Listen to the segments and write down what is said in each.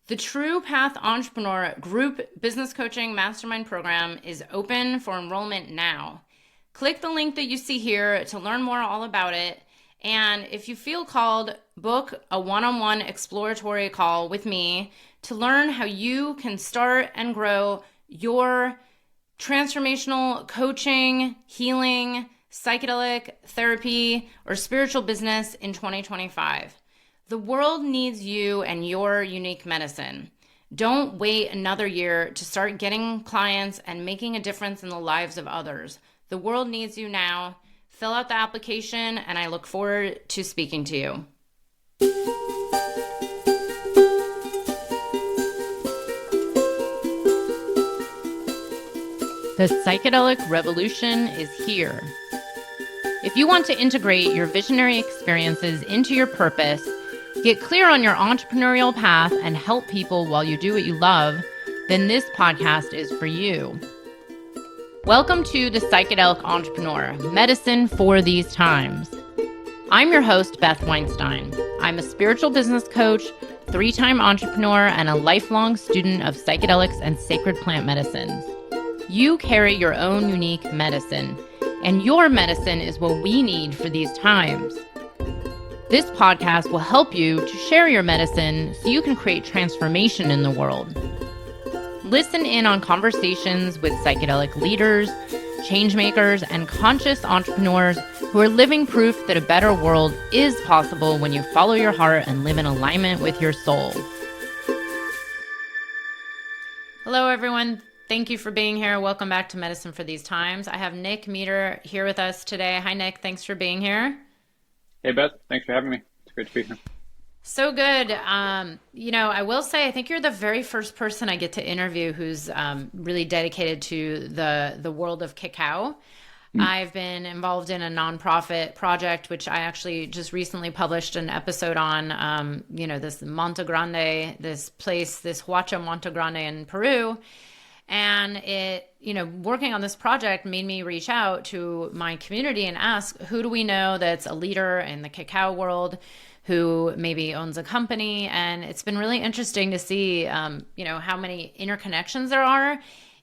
The True Path Entrepreneur Group Business Coaching Mastermind Program is open for enrollment now. Click the link that you see here to learn more all about it. And if you feel called, book a one-on-one exploratory call with me to learn how you can start and grow your transformational coaching, healing, psychedelic therapy, or spiritual business in 2025. The world needs you and your unique medicine. Don't wait another year to start getting clients and making a difference in the lives of others. The world needs you now. Fill out the application, and I look forward to speaking to you. The psychedelic revolution is here. If you want to integrate your visionary experiences into your purpose, get clear on your entrepreneurial path, and help people while you do what you love, then this podcast is for you. Welcome to The Psychedelic Entrepreneur, Medicine for These Times. I'm your host, Beth Weinstein. I'm a spiritual business coach, 3-time entrepreneur, and a lifelong student of psychedelics and sacred plant medicines. You carry your own unique medicine, and your medicine is what we need for these times. This podcast will help you to share your medicine so you can create transformation in the world. Listen in on conversations with psychedelic leaders, changemakers, and conscious entrepreneurs who are living proof that a better world is possible when you follow your heart and live in alignment with your soul. Hello, everyone. Thank you for being here. Welcome back to Medicine for These Times. I have Nick Meador here with us today. Hi, Nick. Thanks for being here. Hey, Beth. Thanks for having me. It's great to be here. So good. I will say, I think you're the very first person I get to interview who's really dedicated to the world of cacao. I've been involved in a nonprofit project, which I actually just recently published an episode on, this Monte Grande, this place, this Huacha Monte Grande in Peru. And it, working on this project made me reach out to my community and ask, who do we know that's a leader in the cacao world, who maybe owns a company? And it's been really interesting to see, how many interconnections there are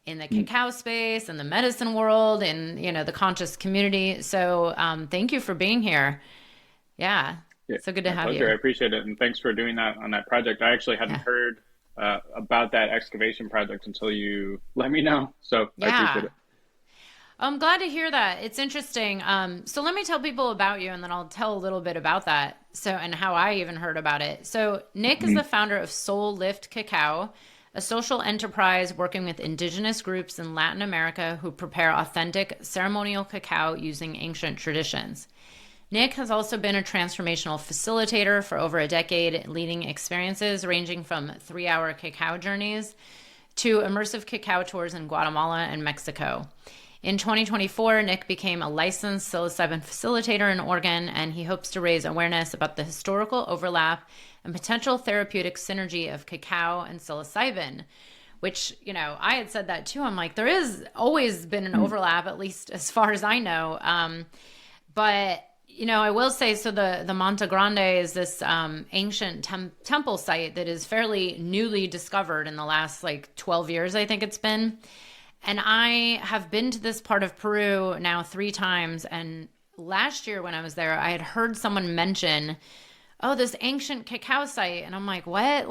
in the cacao space and the medicine world and, the conscious community. So thank you for being here. Yeah. So good to have pleasure. you. I appreciate it. And thanks for doing that on that project. I actually hadn't heard about that excavation project until you let me know. So I appreciate it. I'm glad to hear that. It's interesting. So let me tell people about you, and then I'll tell a little bit about that. And how I even heard about it. So Nick is the founder of Soul Lift Cacao, a social enterprise working with indigenous groups in Latin America who prepare authentic ceremonial cacao using ancient traditions. Nick has also been a transformational facilitator for over a decade, leading experiences ranging from 3-hour cacao journeys to immersive cacao tours in Guatemala and Mexico. In 2024, Nick became a licensed psilocybin facilitator in Oregon, and he hopes to raise awareness about the historical overlap and potential therapeutic synergy of cacao and psilocybin, which, I had said that too. I'm like, there is always been an overlap, at least as far as I know. But I will say, so the Monte Grande is this ancient temple site that is fairly newly discovered in the last 12 years, I think it's been. And I have been to this part of Peru now 3 times. And last year when I was there, I had heard someone mention, this ancient cacao site. And I'm like, what?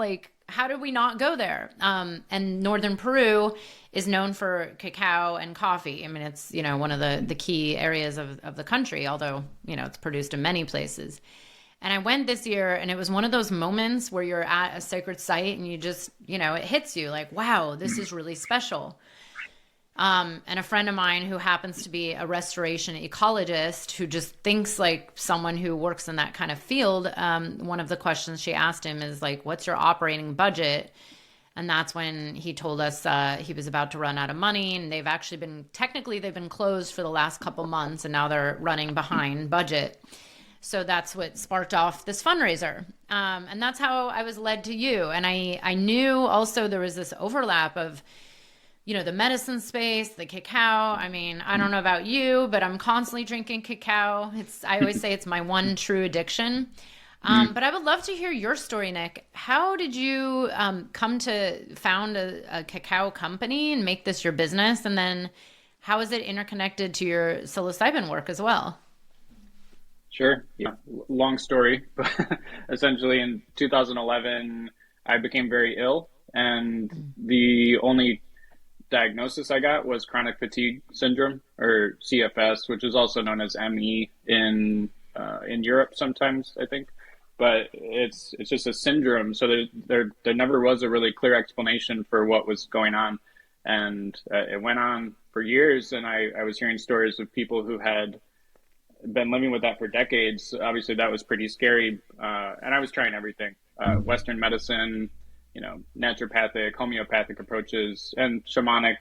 How did we not go there? And northern Peru is known for cacao and coffee. I mean, it's, one of the key areas of the country, although, it's produced in many places. And I went this year, and it was one of those moments where you're at a sacred site and you just, it hits you like, wow, this is really special. And a friend of mine who happens to be a restoration ecologist who just thinks like someone who works in that kind of field, one of the questions she asked him is what's your operating budget? And that's when he told us he was about to run out of money, and they've been closed for the last couple months, and now they're running behind budget. So that's what sparked off this fundraiser. And that's how I was led to you. And I knew also there was this overlap of, the medicine space, the cacao. I mean, I don't know about you, but I'm constantly drinking cacao. I always say it's my one true addiction. Mm. But I would love to hear your story, Nick. How did you come to found a cacao company and make this your business? And then how is it interconnected to your psilocybin work as well? Sure. Yeah. Long story, but essentially in 2011, I became very ill, and the only diagnosis I got was chronic fatigue syndrome, or CFS, which is also known as ME in Europe sometimes, I think. But it's just a syndrome, so there never was a really clear explanation for what was going on, and it went on for years. And I was hearing stories of people who had been living with that for decades. Obviously, that was pretty scary. And I was trying everything: Western medicine, naturopathic, homeopathic approaches, and shamanic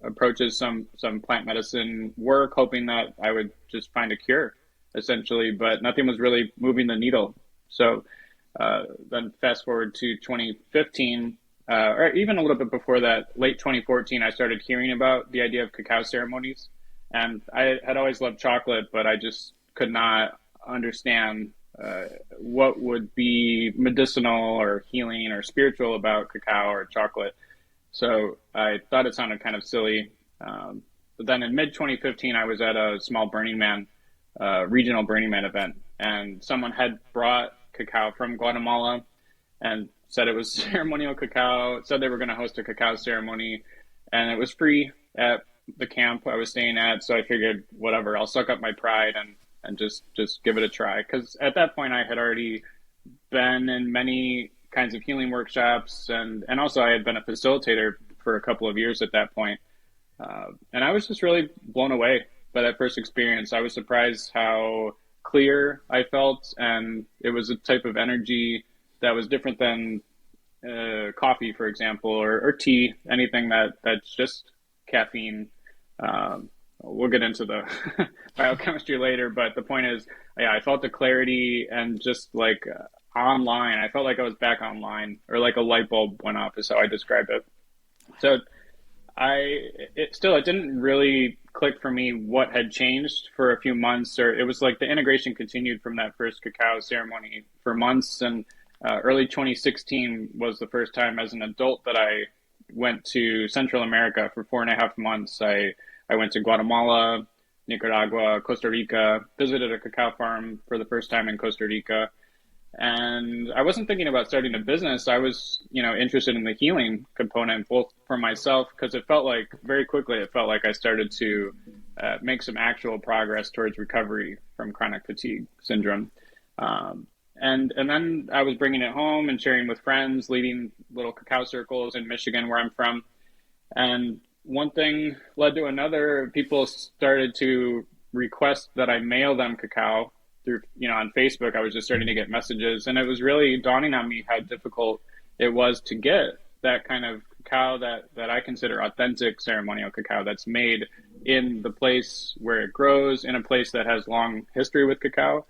approaches. Some plant medicine work, hoping that I would just find a cure, essentially. But nothing was really moving the needle. So then, fast forward to 2015. Or even a little bit before that, late 2014, I started hearing about the idea of cacao ceremonies. And I had always loved chocolate, but I just could not understand what would be medicinal or healing or spiritual about cacao or chocolate. So I thought it sounded kind of silly. But then in mid 2015, I was at a small Burning Man, regional Burning Man event, and someone had brought cacao from Guatemala and said it was ceremonial cacao, said they were going to host a cacao ceremony, and it was free at the camp I was staying at. So I figured, whatever, I'll suck up my pride and just give it a try. Because at that point, I had already been in many kinds of healing workshops, and also I had been a facilitator for a couple of years at that point. And I was just really blown away by that first experience. I was surprised how clear I felt, and it was a type of energy that was different than coffee, for example, or tea, anything that's just caffeine. We'll get into the biochemistry later, but the point is, yeah, I felt the clarity, and just like online, I felt like I was back online, or like a light bulb went off is how I describe it. So it didn't really click for me what had changed for a few months, or it was like the integration continued from that first cacao ceremony for months. And early 2016 was the first time as an adult that I went to Central America for 4.5 months. I went to Guatemala, Nicaragua, Costa Rica, visited a cacao farm for the first time in Costa Rica. And I wasn't thinking about starting a business. I was, interested in the healing component, both for myself, because it felt like very quickly, it felt like I started to make some actual progress towards recovery from chronic fatigue syndrome. And then I was bringing it home and sharing with friends, leading little cacao circles in Michigan, where I'm from. And one thing led to another. People started to request that I mail them cacao through, on Facebook. I was just starting to get messages, and it was really dawning on me how difficult it was to get that kind of cacao that I consider authentic ceremonial cacao, that's made in the place where it grows, in a place that has long history with cacao,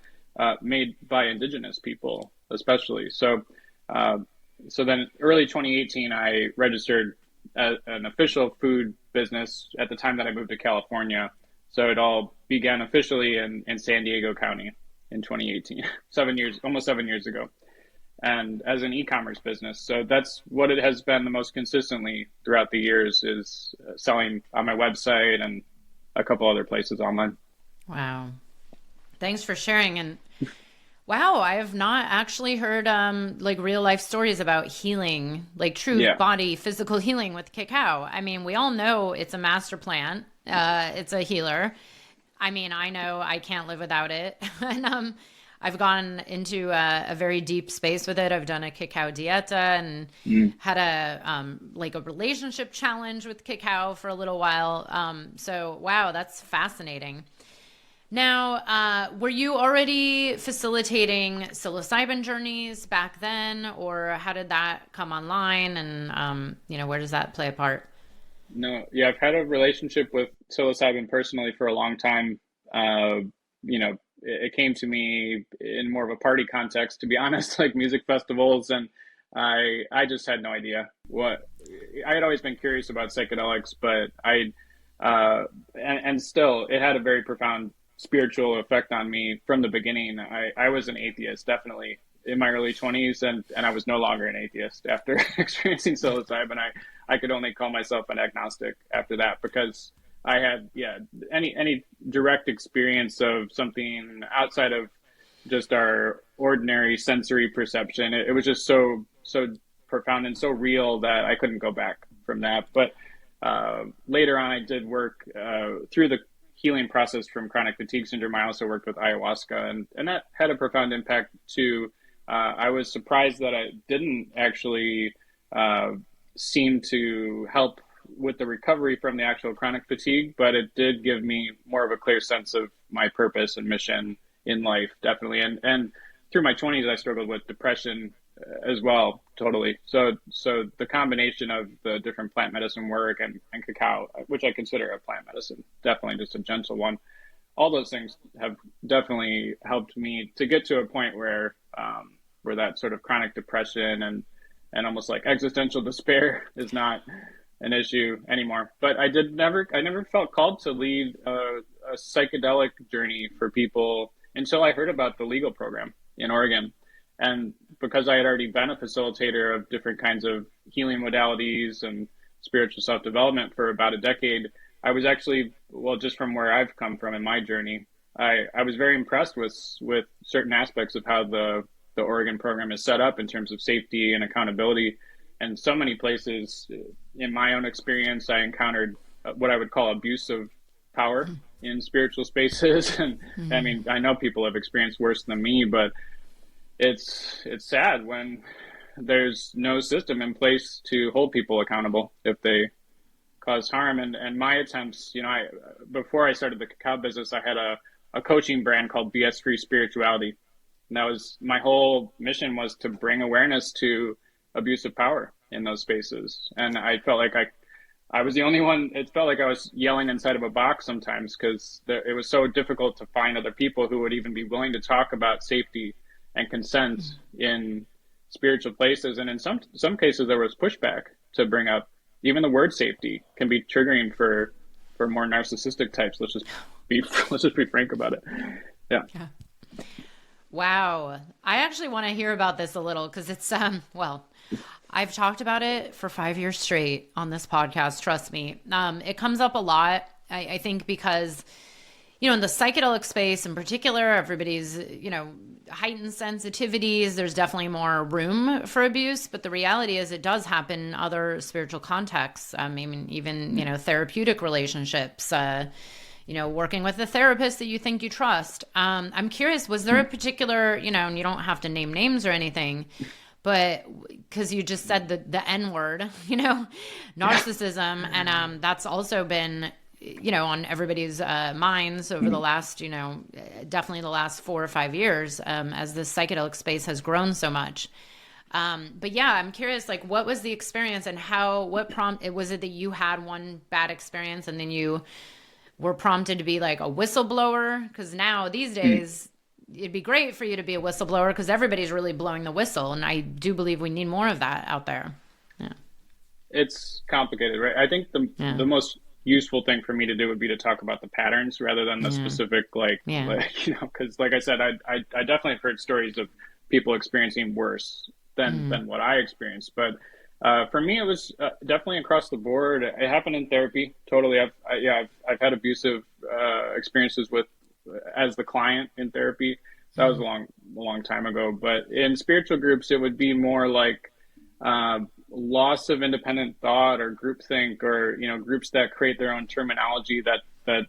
made by indigenous people, especially. So then early 2018, I registered an official food business at the time that I moved to California. So it all began officially in San Diego County in 2018, almost 7 years ago, and as an e-commerce business. So that's what it has been the most consistently throughout the years, is selling on my website and a couple other places online. Wow. Thanks for sharing. And wow, I have not actually heard like real life stories about healing, like true Yeah. body physical healing with cacao. I mean, we all know it's a master plant. It's a healer. I mean, I know I can't live without it. And I've gone into a very deep space with it. I've done a cacao dieta and had like a relationship challenge with cacao for a little while. So wow, that's fascinating. Now, were you already facilitating psilocybin journeys back then, or how did that come online? And where does that play a part? No, yeah, I've had a relationship with psilocybin personally for a long time. It came to me in more of a party context, to be honest, like music festivals, and I just had no idea what. I had always been curious about psychedelics, but and still, it had a very profound spiritual effect on me from the beginning. I was an atheist, definitely, in my early 20s, and I was no longer an atheist after experiencing psilocybin. I could only call myself an agnostic after that, because I had, yeah, any direct experience of something outside of just our ordinary sensory perception. It was just so profound and so real that I couldn't go back from that. But later on, I did work through the healing process from chronic fatigue syndrome. I also worked with ayahuasca, and that had a profound impact too. I was surprised that I didn't actually seem to help with the recovery from the actual chronic fatigue, but it did give me more of a clear sense of my purpose and mission in life, definitely. And through my 20s, I struggled with depression as well, totally. So the combination of the different plant medicine work and cacao, which I consider a plant medicine, definitely just a gentle one, all those things have definitely helped me to get to a point where that sort of chronic depression and almost like existential despair is not an issue anymore. But I never felt called to lead a psychedelic journey for people until I heard about the legal program in Oregon. And because I had already been a facilitator of different kinds of healing modalities and spiritual self-development for about a decade, I was actually, well, just from where I've come from in my journey, I was very impressed with certain aspects of how the Oregon program is set up in terms of safety and accountability. And so many places in my own experience, I encountered what I would call abuse of power in spiritual spaces. And I mean, I know people have experienced worse than me, but it's sad when there's no system in place to hold people accountable if they cause harm. And my attempts, before I started the cacao business, I had a coaching brand called BS Free Spirituality. And that was my whole mission, was to bring awareness to abuse of power in those spaces. And I felt like I was the only one. It felt like I was yelling inside of a box sometimes, because it was so difficult to find other people who would even be willing to talk about safety and consent in spiritual places. And in some cases, there was pushback to bring up. Even the word safety can be triggering for more narcissistic types. Let's just be frank about it. Yeah. Wow. I actually want to hear about this a little, because it's, I've talked about it for 5 years straight on this podcast. Trust me. It comes up a lot. I think because, in the psychedelic space in particular, everybody's, heightened sensitivities. There's definitely more room for abuse, but the reality is it does happen in other spiritual contexts. I mean, even, therapeutic relationships, working with a therapist that you think you trust. I'm curious, was there a particular, and you don't have to name names or anything, but because you just said the N word, narcissism. And that's also been, on everybody's minds over the last, definitely the last 4 or 5 years, as the psychedelic space has grown so much. But yeah, I'm curious, like, what was the experience and was it that you had one bad experience and then you were prompted to be like a whistleblower? Because now these days, it'd be great for you to be a whistleblower, because everybody's really blowing the whistle. And I do believe we need more of that out there. Yeah. It's complicated, right? I think the most useful thing for me to do would be to talk about the patterns rather than the specific, because like I said, I definitely have heard stories of people experiencing worse than what I experienced. But for me, it was definitely across the board. It happened in therapy. Totally. I've had abusive experiences as the client in therapy. That was a long time ago. But in spiritual groups, it would be more like loss of independent thought or groupthink, or groups that create their own terminology that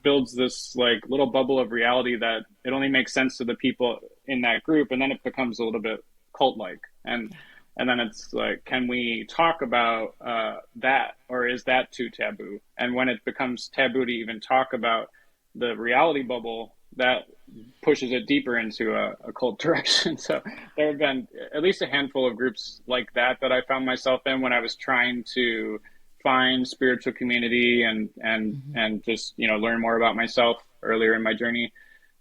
builds this like little bubble of reality that it only makes sense to the people in that group, and then it becomes a little bit cult-like. And then it's like, can we talk about that, or is that too taboo? And when it becomes taboo to even talk about the reality bubble, that pushes it deeper into a cult direction. So there have been at least a handful of groups like that I found myself in when I was trying to find spiritual community and just learn more about myself earlier in my journey.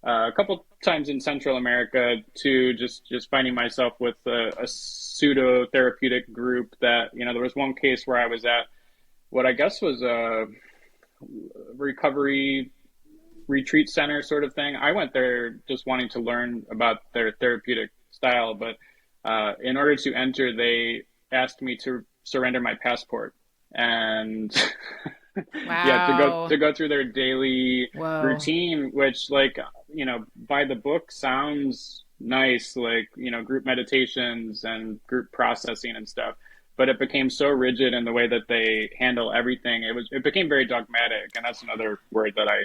A couple times in Central America too, just finding myself with a pseudo therapeutic group that, there was one case where I was at what I guess was a recovery retreat center sort of thing. I went there just wanting to learn about their therapeutic style, but in order to enter, they asked me to surrender my passport and yeah, Wow. to go through their daily Whoa. routine, which like, by the book sounds nice, like, group meditations and group processing and stuff. But it became so rigid in the way that they handle everything. It became very dogmatic, and that's another word that I,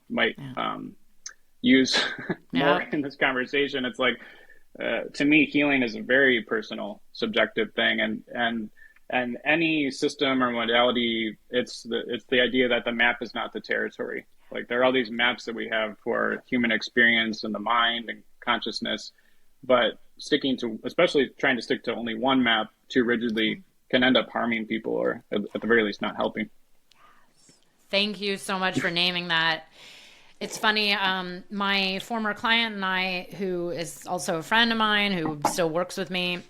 might Yeah. use more Yeah. in this conversation. It's like, to me, healing is a very personal, subjective thing, and any system or modality, it's the idea that the map is not the territory. Like there are all these maps that we have for human experience and the mind and consciousness, but especially trying to stick to only one map too rigidly can end up harming people, or at the very least not helping. Thank you so much for naming that. It's funny. My former client and I, who is also a friend of mine who still works with me,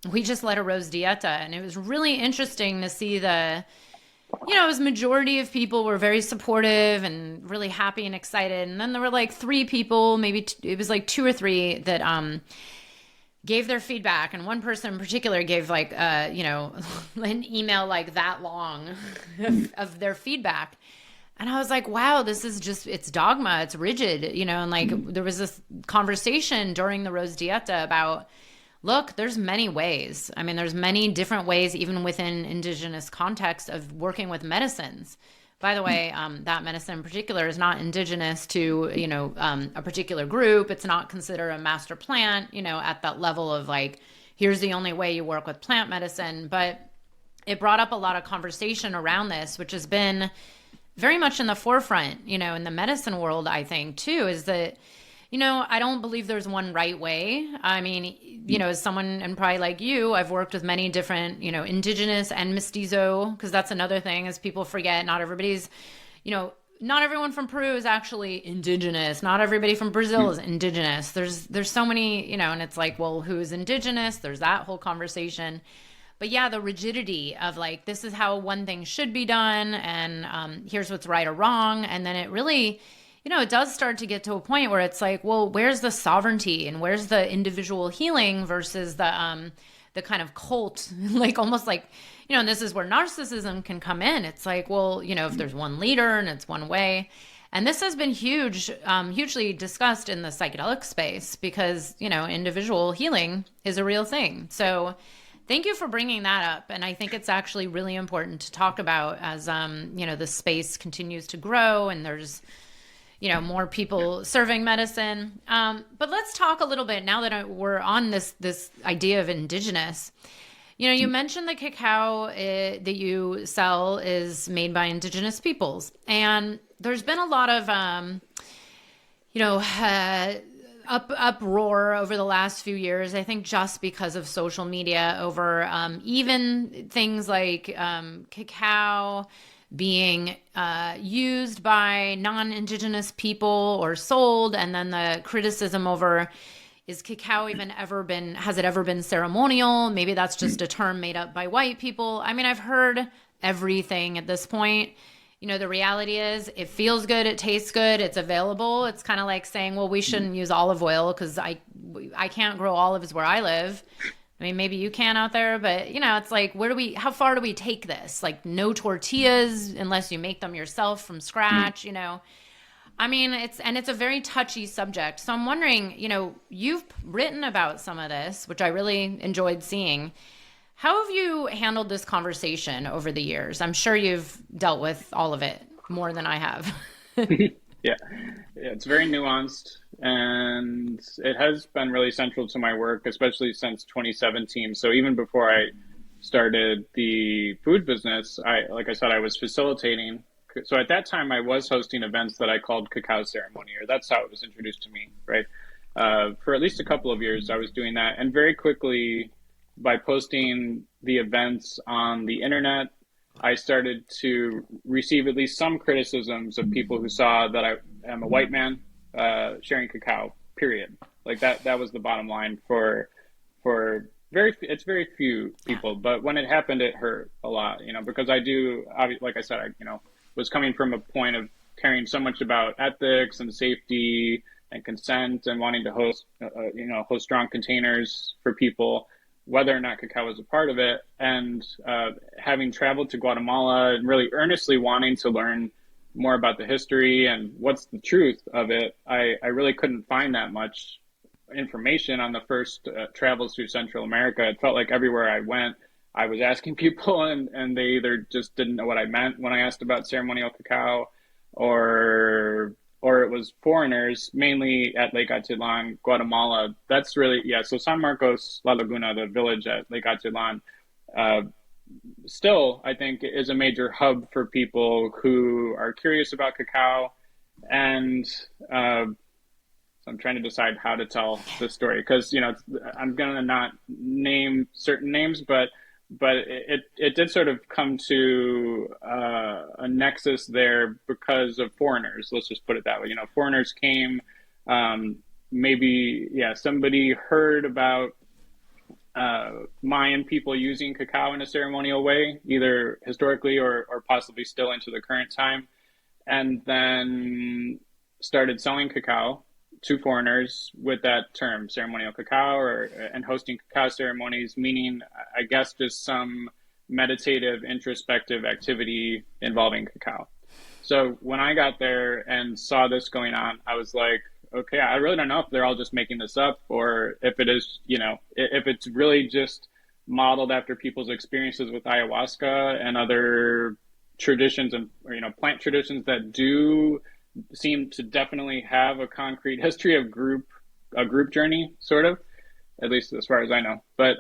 we just led a rose dieta, and it was really interesting to see it was majority of people were very supportive and really happy and excited, and then there were like three people, maybe it was like two or three that gave their feedback, and one person in particular gave like an email like that long of their feedback. And I was like, wow, this is just, it's dogma, it's rigid, and like there was this conversation during the Rose Dieta about, look, there's many ways. I mean, there's many different ways, even within indigenous context, of working with medicines. By the way, that medicine in particular is not indigenous to, a particular group. It's not considered a master plant, at that level of like, here's the only way you work with plant medicine. But it brought up a lot of conversation around this, which has been very much in the forefront, in the medicine world, I think, too, is that, I don't believe there's one right way. I mean, as someone, and probably like you, I've worked with many different, indigenous and mestizo, because that's another thing, is people forget not everybody's, not everyone from Peru is actually indigenous. Not everybody from Brazil is indigenous. There's so many, and it's like, well, who's indigenous? There's that whole conversation. But yeah, the rigidity of like, this is how one thing should be done, and here's what's right or wrong. And then it really, it does start to get to a point where it's like, well, where's the sovereignty and where's the individual healing versus the kind of cult, like almost like, and this is where narcissism can come in. It's like, well, if there's one leader and it's one way. And this has been hugely discussed in the psychedelic space because, individual healing is a real thing. So thank you for bringing that up. And I think it's actually really important to talk about as, the space continues to grow and there's, more people serving medicine. But let's talk a little bit now that we're on this idea of indigenous. You mentioned the cacao that you sell is made by indigenous peoples. And there's been a lot of, uproar over the last few years, I think just because of social media over even things like cacao being used by non-indigenous people or sold, and then the criticism over, is cacao has it ever been ceremonial? Maybe that's just a term made up by white people. I mean, I've heard everything at this point. The reality is it feels good, it tastes good, it's available. It's kind of like saying, well, we shouldn't use olive oil because I can't grow olives where I live. I mean, maybe you can out there, but it's like, how far do we take this? Like no tortillas unless you make them yourself from scratch, I mean, it's a very touchy subject. So I'm wondering, you've written about some of this, which I really enjoyed seeing. How have you handled this conversation over the years? I'm sure you've dealt with all of it more than I have. Yeah, it's very nuanced, and it has been really central to my work, especially since 2017. So even before I started the food business, like I said, I was facilitating. So at that time, I was hosting events that I called Cacao Ceremony, or that's how it was introduced to me, right? For at least a couple of years, I was doing that, and very quickly, by posting the events on the internet, I started to receive at least some criticisms of people who saw that I am a white man sharing cacao, period. Like that was the bottom line for it's very few people, but when it happened, it hurt a lot, because like I said, I was coming from a point of caring so much about ethics and safety and consent and wanting to host, host strong containers for people, whether or not cacao was a part of it. And having traveled to Guatemala and really earnestly wanting to learn more about the history and what's the truth of it, I really couldn't find that much information on the first travels through Central America. It felt like everywhere I went, I was asking people, and they either just didn't know what I meant when I asked about ceremonial cacao, or it was foreigners, mainly at Lake Atitlan, Guatemala. That's really, yeah. So San Marcos, La Laguna, the village at Lake Atitlan, uh, still, I think, is a major hub for people who are curious about cacao. And so I'm trying to decide how to tell this story because, I'm going to not name certain names, but it did sort of come to a nexus there because of foreigners. Let's just put it that way. Foreigners came, maybe, yeah, somebody heard about Mayan people using cacao in a ceremonial way, either historically or possibly still into the current time, and then started selling cacao to foreigners with that term, ceremonial cacao, and hosting cacao ceremonies, meaning, I guess, just some meditative, introspective activity involving cacao. So when I got there and saw this going on, I was like, okay, I really don't know if they're all just making this up or if it is, if it's really just modeled after people's experiences with ayahuasca and other traditions and, plant traditions that do seem to definitely have a concrete history of a group journey, sort of, at least as far as I know. But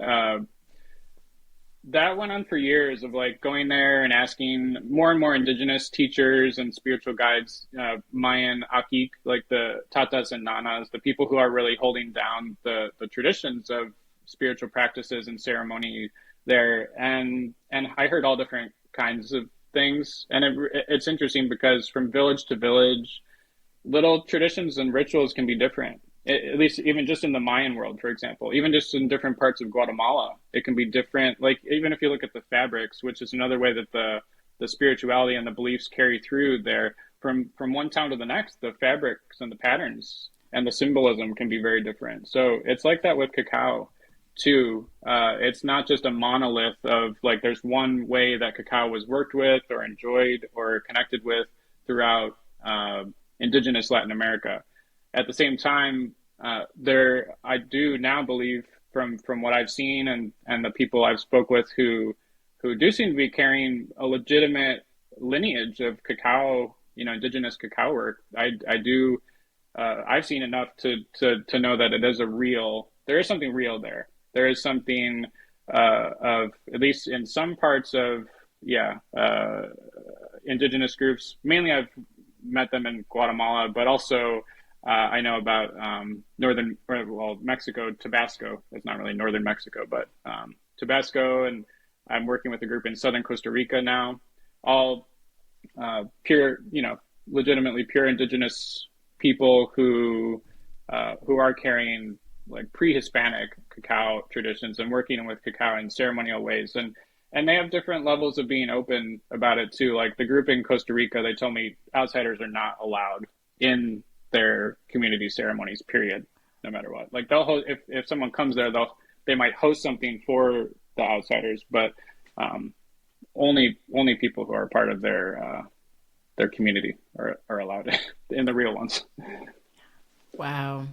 that went on for years of like going there and asking more and more indigenous teachers and spiritual guides, Mayan Akik, like the Tatas and Nanas, the people who are really holding down the traditions of spiritual practices and ceremony there. And I heard all different kinds of things. And it's interesting because from village to village, little traditions and rituals can be different. At least even just in the Mayan world, for example, even just in different parts of Guatemala, it can be different. Like even if you look at the fabrics, which is another way that the spirituality and the beliefs carry through there, from one town to the next, the fabrics and the patterns and the symbolism can be very different. So it's like that with cacao too. It's not just a monolith of like there's one way that cacao was worked with or enjoyed or connected with throughout indigenous Latin America. At the same time, I do now believe from what I've seen and the people I've spoke with who do seem to be carrying a legitimate lineage of cacao, indigenous cacao work. I've seen enough to know that there is something real there. There is something of, at least in some parts of, indigenous groups. Mainly I've met them in Guatemala, but also I know about Mexico, Tabasco. It's not really northern Mexico, but Tabasco, and I'm working with a group in southern Costa Rica now. All pure, legitimately pure indigenous people who are carrying like pre-Hispanic cacao traditions and working with cacao in ceremonial ways. And they have different levels of being open about it too. Like the group in Costa Rica, they told me outsiders are not allowed in their community ceremonies, period, no matter what. Like they'll host, if someone comes there, they might host something for the outsiders, but only people who are part of their community are allowed in the real ones. Wow.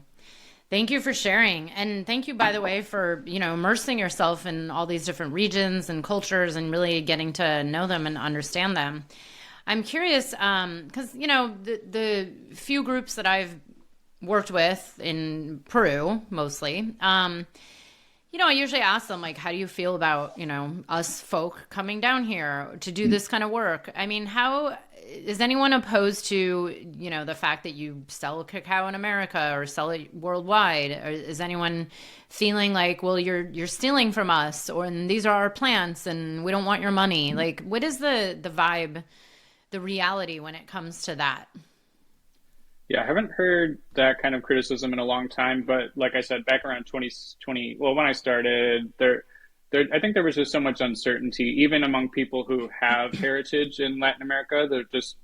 Thank you for sharing. And thank you, by the way, for, immersing yourself in all these different regions and cultures and really getting to know them and understand them. I'm curious, because, the few groups that I've worked with in Peru, mostly, I usually ask them, like, how do you feel about, us folk coming down here to do this kind of work? I mean, how is anyone opposed to, the fact that you sell cacao in America or sell it worldwide? Or is anyone feeling like, well, you're stealing from us, or and these are our plants and we don't want your money? Like, what is the vibe, the reality when it comes to that? Yeah, I haven't heard that kind of criticism in a long time, but like I said, back around 2020, well, when I started, I think there was just so much uncertainty, even among people who have heritage in Latin America. It's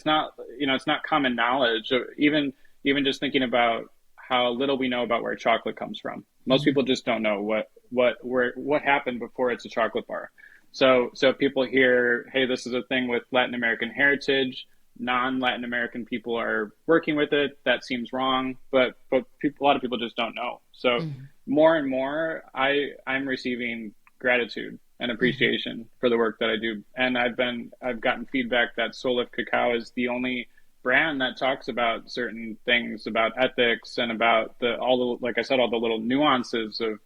not, it's not common knowledge. Even even just thinking about how little we know about where chocolate comes from. Most Mm. people just don't know what happened before it's a chocolate bar. So people hear, hey, this is a thing with Latin American heritage. Non-Latin American people are working with it. That seems wrong, but people, a lot of people just don't know. So Mm. more and more, I'm receiving gratitude and Mm. appreciation for the work that I do, and I've gotten feedback that Soul Lift Cacao is the only brand that talks about certain things about ethics and about the all the like I said all the little nuances of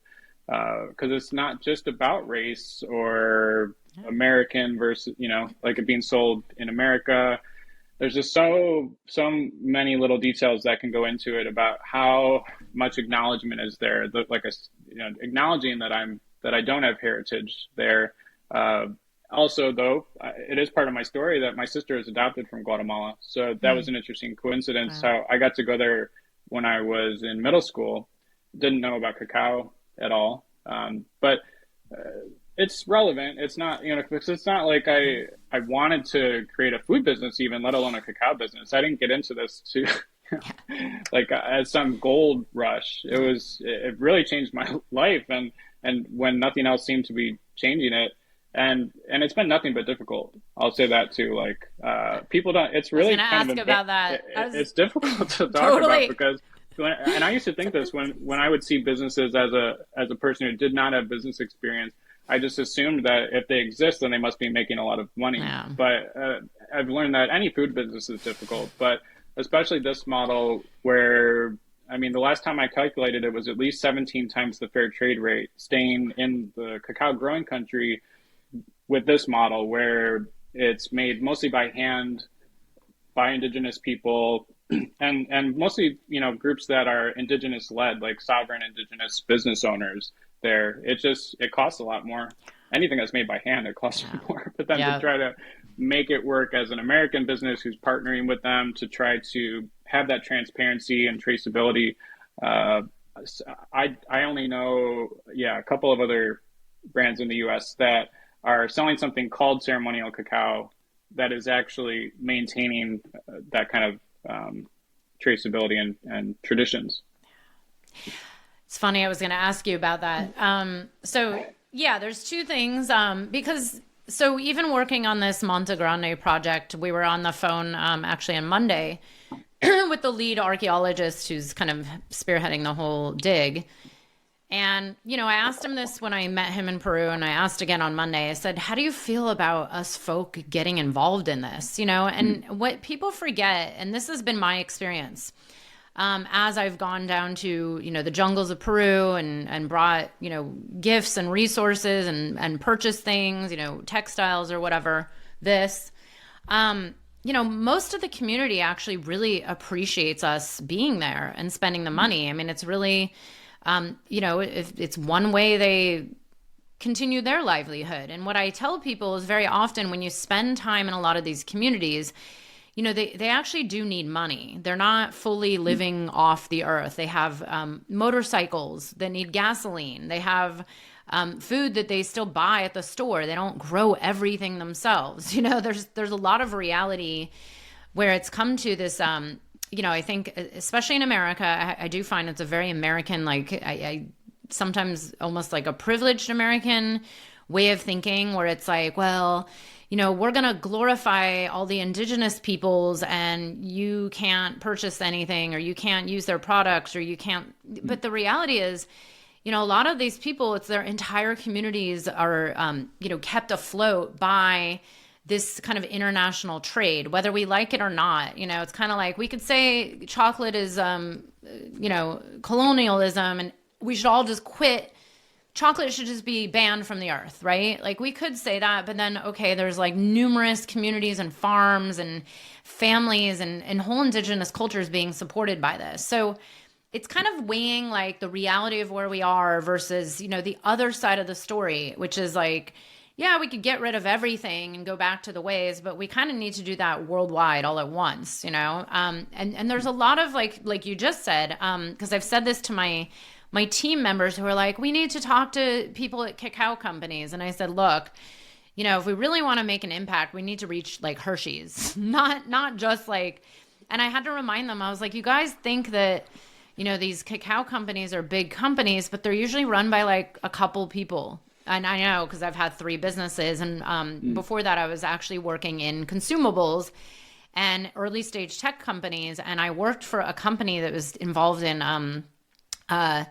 because it's not just about race or American versus, like it being sold in America. There's just so many little details that can go into it about how much acknowledgement is there. Like acknowledging that I don't have heritage there. Uh, Also, though, it is part of my story that my sister is adopted from Guatemala. So that was Mm. an interesting coincidence. Wow. How I got to go there when I was in middle school. Didn't know about cacao at all, but it's relevant. It's not, because it's not like I wanted to create a food business, even let alone a cacao business. I didn't get into this to like as some gold rush. It really changed my life, and when nothing else seemed to be changing it, and it's been nothing but difficult. I'll say that too. Like people don't. It's I was really gonna kind ask of about that. it's difficult to talk about Totally. because and I used to think this when I would see businesses as a person who did not have business experience. I just assumed that if they exist, then they must be making a lot of money. Yeah. But I've learned that any food business is difficult, but especially this model where, I mean, the last time I calculated it was at least 17 times the fair trade rate staying in the cacao growing country with this model where it's made mostly by hand by indigenous people and mostly groups that are indigenous led, like sovereign indigenous business owners. There it costs a lot more. Anything that's made by hand, it costs Yeah. more. But then to Yeah. try to make it work as an American business who's partnering with them to try to have that transparency and traceability, uh, I only know, yeah, a couple of other brands in the US that are selling something called ceremonial cacao that is actually maintaining that kind of traceability and traditions. It's funny. I was going to ask you about that. So yeah, there's two things. Because so even working on this Monte Grande project, we were on the phone actually on Monday with the lead archaeologist who's kind of spearheading the whole dig. And, I asked him this when I met him in Peru, and I asked again on Monday. I said, how do you feel about us folk getting involved in this? And what people forget, and this has been my experience, as I've gone down to, the jungles of Peru and brought, gifts and resources and purchased things, textiles or whatever, most of the community actually really appreciates us being there and spending the money. I mean, it's really, if it's one way they continue their livelihood. And what I tell people is very often when you spend time in a lot of these communities, they actually do need money. They're not fully living off the earth. They have motorcycles that need gasoline. They have food that they still buy at the store. They don't grow everything themselves. There's a lot of reality where it's come to this. I think especially in America, I do find it's a very American, like I sometimes almost like a privileged American way of thinking where it's like, well, we're going to glorify all the indigenous peoples and you can't purchase anything or you can't use their products or you can't. But the reality is, a lot of these people, it's their entire communities are, kept afloat by this kind of international trade, whether we like it or not. It's kind of like we could say chocolate is, colonialism and we should all just quit. Chocolate should just be banned from the earth, right? Like we could say that, but then, okay, there's like numerous communities and farms and families and whole indigenous cultures being supported by this. So it's kind of weighing like the reality of where we are versus, the other side of the story, which is like, yeah, we could get rid of everything and go back to the ways, but we kind of need to do that worldwide all at once, and there's a lot of like you just said, because I've said this to my team members who are like, we need to talk to people at cacao companies. And I said, look, if we really want to make an impact, we need to reach like Hershey's, not just like And I had to remind them, I was like, you guys think that, these cacao companies are big companies, but they're usually run by like a couple people. And I know because I've had 3 businesses. And Mm. before that, I was actually working in consumables and early stage tech companies. And I worked for a company that was involved in uh,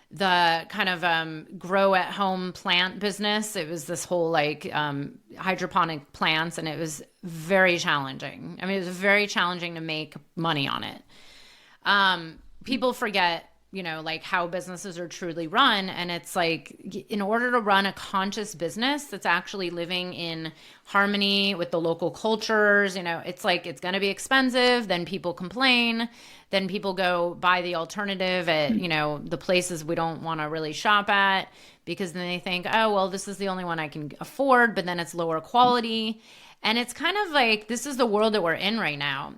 the kind of grow at home plant business. It was this whole like hydroponic plants, and it was very challenging. I mean, it was very challenging to make money on it. People forget, like how businesses are truly run. And it's like, in order to run a conscious business that's actually living in harmony with the local cultures, it's like, it's going to be expensive. Then people complain. Then people go buy the alternative at, the places we don't want to really shop at, because then they think, oh, well, this is the only one I can afford, but then it's lower quality. And it's kind of like, this is the world that we're in right now.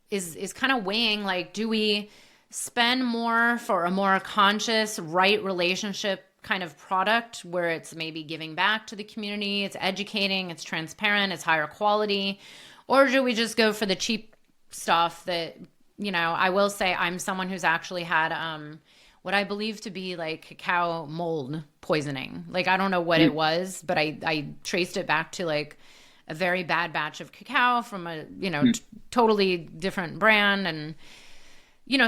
Is kind of weighing, like, do we spend more for a more conscious, right relationship kind of product where it's maybe giving back to the community, it's educating, it's transparent, it's higher quality, or do we just go for the cheap stuff that, I will say I'm someone who's actually had what I believe to be like cacao mold poisoning. Like, I don't know what it Mm. was, but I traced it back to like a very bad batch of cacao from a, Mm. totally different brand. And,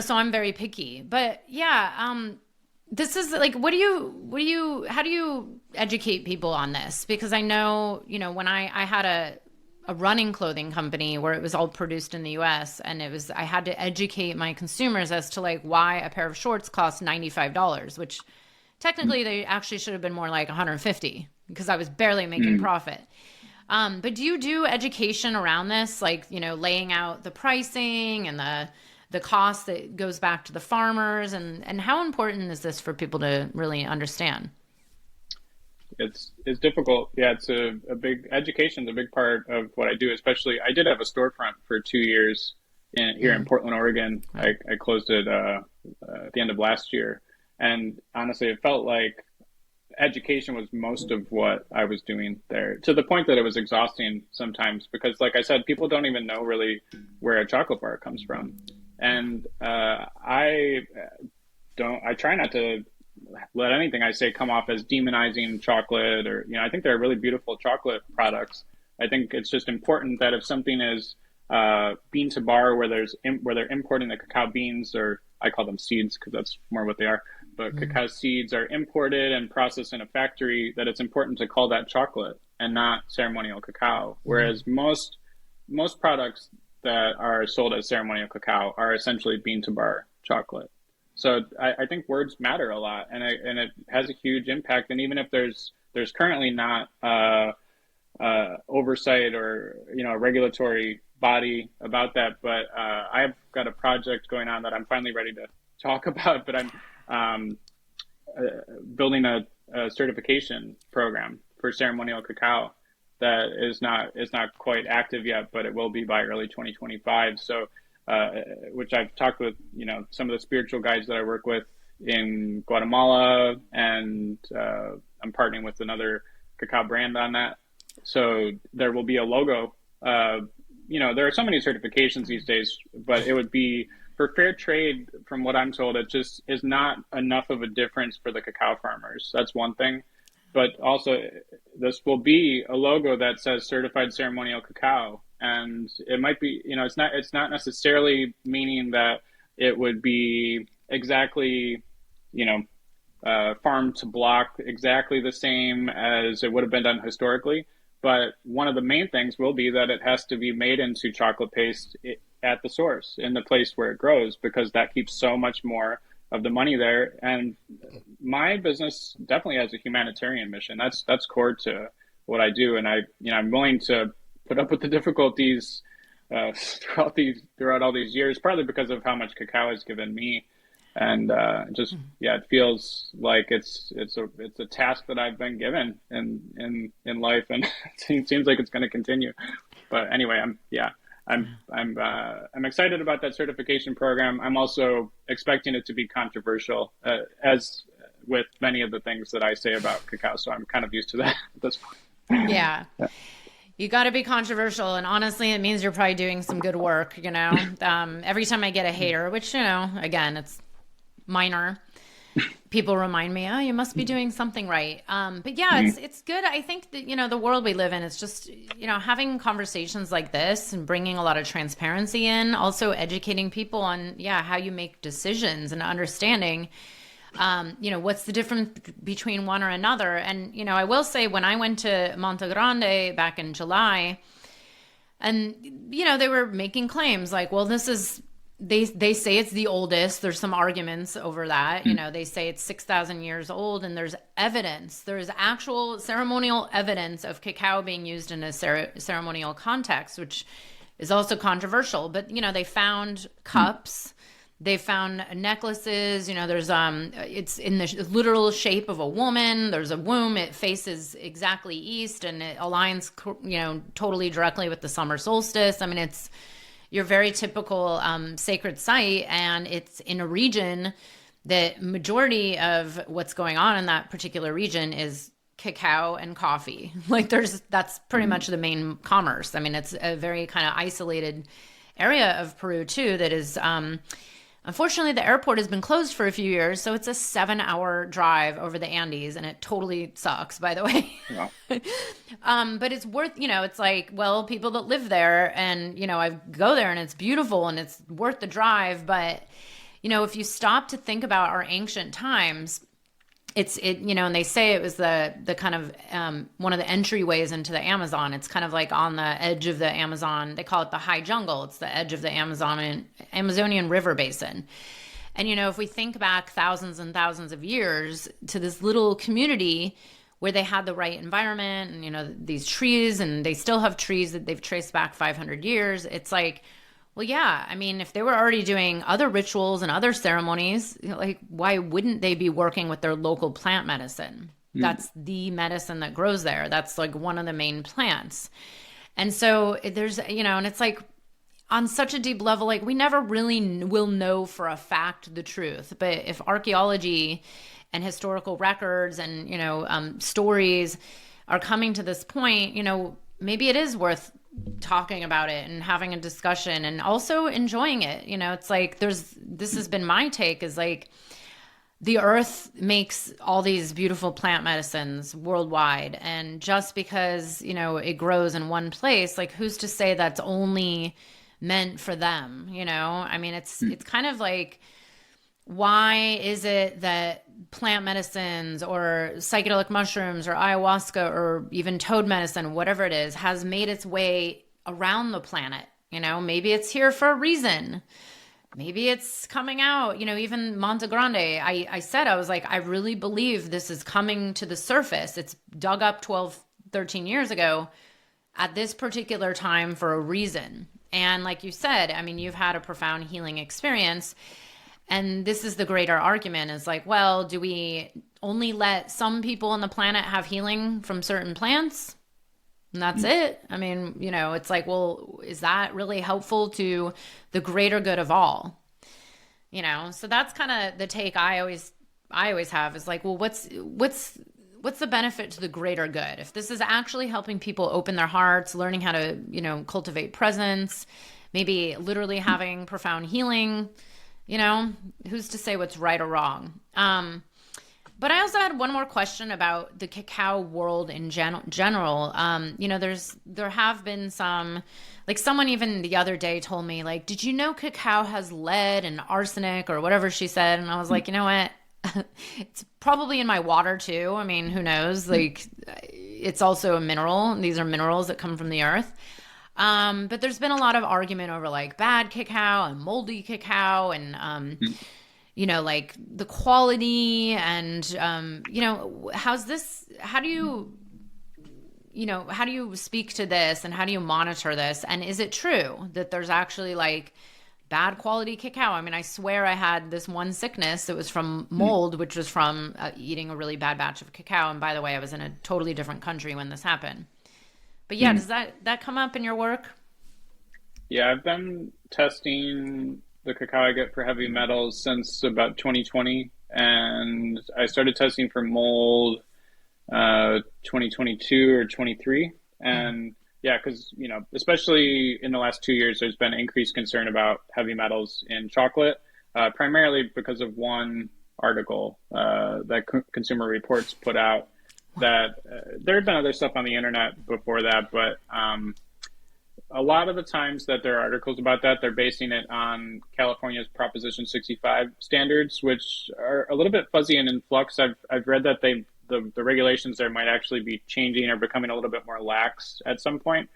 so I'm very picky. But yeah, this is like, how do you educate people on this? Because I know, when I had a running clothing company where it was all produced in the US, and I had to educate my consumers as to like why a pair of shorts cost $95, which technically they actually should have been more like 150 because I was barely making Mm. profit. But do you do education around this, like, laying out the pricing and the cost that goes back to the farmers, and how important is this for people to really understand? It's difficult. Yeah, it's a big education's a big part of what I do. Especially, I did have a storefront for 2 years here in Mm, Portland, Oregon. right. I closed it at the end of last year, and honestly, it felt like education was most of what I was doing there, to the point that it was exhausting sometimes because, like I said, people don't even know really where a chocolate bar comes from. And I try not to let anything I say come off as demonizing chocolate or, I think there are really beautiful chocolate products. I think it's just important that if something is bean to bar where they're importing the cacao beans, or I call them seeds because that's more what they are, but Mm, cacao seeds are imported and processed in a factory, that it's important to call that chocolate and not ceremonial cacao. mm, Whereas most products that are sold as ceremonial cacao are essentially bean to bar chocolate. So I think words matter a lot, and it has a huge impact. And even if there's currently not oversight or a regulatory body about that, but I've got a project going on that I'm finally ready to talk about. But I'm um, building a certification program for ceremonial cacao that is not quite active yet, but it will be by early 2025. So, which I've talked with some of the spiritual guides that I work with in Guatemala, and I'm partnering with another cacao brand on that. So there will be a logo. There are so many certifications these days, but it would be for fair trade. From what I'm told, it just is not enough of a difference for the cacao farmers. That's one thing, but also this will be a logo that says certified ceremonial cacao, and it might be, it's not necessarily meaning that it would be exactly, you know farm to block exactly the same as it would have been done historically. But one of the main things will be that it has to be made into chocolate paste at the source, in the place where it grows, because that keeps so much more of the money there. And my business definitely has a humanitarian mission. That's core to what I do, and I'm willing to put up with the difficulties throughout all these years, partly because of how much cacao has given me, and just yeah, it feels like it's a task that I've been given in life, and it seems like it's going to continue. But anyway, I'm excited about that certification program. I'm also expecting it to be controversial, as with many of the things that I say about cacao. So I'm kind of used to that at this point. yeah. You got to be controversial, and honestly, it means you're probably doing some good work. Every time I get a hater, which again, it's minor, people remind me, oh, you must be doing something right. But yeah, Hmm. it's good. I think that the world we live in is just having conversations like this and bringing a lot of transparency in, also educating people on how you make decisions and understanding what's the difference between one or another. And I will say, when I went to Monte Grande back in July, and they were making claims like, well, this is, they say it's the oldest. There's some arguments over that. They say it's 6,000 years old, and there's evidence. There's actual ceremonial evidence of cacao being used in a ceremonial context, which is also controversial. But they found cups, they found necklaces. There's it's in the literal shape of a woman. There's a womb. It faces exactly east, and it aligns totally directly with the summer solstice. I mean, it's your very typical sacred site, and it's in a region that majority of what's going on in that particular region is cacao and coffee. Like that's pretty much the main commerce. I mean, it's a very kind of isolated area of Peru too that is unfortunately, the airport has been closed for a few years, so it's a 7-hour drive over the Andes, and it totally sucks, by the way. Yeah. But it's worth, it's like, well, people that live there, and, I go there, and it's beautiful, and it's worth the drive. But, if you stop to think about our ancient times, and they say it was the kind of one of the entryways into the Amazon. It's kind of like on the edge of the Amazon. They call it the high jungle. It's the edge of the Amazonian River basin. And if we think back thousands and thousands of years to this little community where they had the right environment, and these trees, and they still have trees that they've traced back 500 years. It's like, well, yeah, I mean, if they were already doing other rituals and other ceremonies, like, why wouldn't they be working with their local plant medicine? That's the medicine that grows there. That's like one of the main plants. And so there's, and it's like on such a deep level, like we never really will know for a fact the truth. But if archaeology and historical records and, stories are coming to this point, maybe it is worth talking about it and having a discussion and also enjoying it. It's like this has been my take, is like the earth makes all these beautiful plant medicines worldwide. And just because, it grows in one place, like who's to say that's only meant for them? I mean, it's kind of like, why is it that plant medicines or psychedelic mushrooms or ayahuasca or even toad medicine, whatever it is, has made its way around the planet? Maybe it's here for a reason. Maybe it's coming out, even Monte Grande. I was like, I really believe this is coming to the surface. It's dug up 12, 13 years ago at this particular time for a reason. And like you said, I mean, you've had a profound healing experience. And this is the greater argument, is like, well, do we only let some people on the planet have healing from certain plants? And that's it. I mean, it's like, well, is that really helpful to the greater good of all? So that's kind of the take I always have, is like, well, what's the benefit to the greater good? If this is actually helping people open their hearts, learning how to, cultivate presence, maybe literally having profound healing, who's to say what's right or wrong? But I also had one more question about the cacao world in general. There have been some, like someone even the other day told me, like, did you know cacao has lead and arsenic or whatever she said? And I was like, you know what? It's probably in my water too. I mean, who knows? Like, it's also a mineral. These are minerals that come from the earth. But there's been a lot of argument over like bad cacao and moldy cacao and, like the quality and, how do you speak to this, and how do you monitor this? And is it true that there's actually like bad quality cacao? I mean, I swear I had this one sickness that was from mold, which was from eating a really bad batch of cacao. And by the way, I was in a totally different country when this happened. But yeah, does that come up in your work? Yeah, I've been testing the cacao I get for heavy metals since about 2020, and I started testing for mold 2022 or 23, and Yeah, because especially in the last 2 years, there's been increased concern about heavy metals in chocolate, primarily because of one article that Consumer Reports put out. That there had been other stuff on the internet before that, but a lot of the times that there are articles about that, they're basing it on California's Proposition 65 standards, which are a little bit fuzzy and in flux. I've read that the regulations there might actually be changing or becoming a little bit more lax at some point.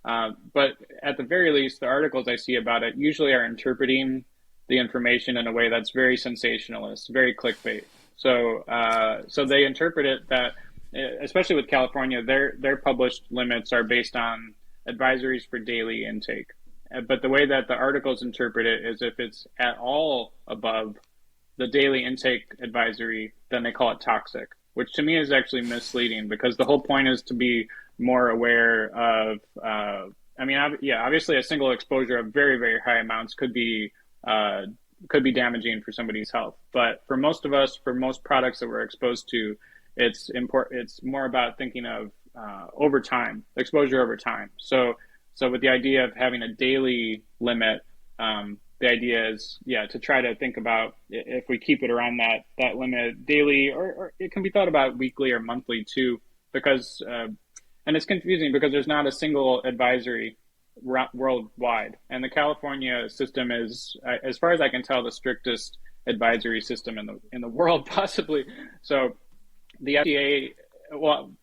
But at the very least, the articles I see about it usually are interpreting the information in a way that's very sensationalist, very clickbait. So they interpret it that, especially with California, their published limits are based on advisories for daily intake. But the way that the articles interpret it is if it's at all above the daily intake advisory, then they call it toxic, which to me is actually misleading because the whole point is to be more aware of, obviously a single exposure of very, very high amounts could be damaging for somebody's health. But for most of us, for most products that we're exposed to, it's important. It's more about thinking of over time, exposure over time. So with the idea of having a daily limit, the idea is, to try to think about if we keep it around that limit daily, or it can be thought about weekly or monthly too, because, and it's confusing because there's not a single advisory worldwide. And the California system is, as far as I can tell, the strictest advisory system in the world, possibly. So the FDA,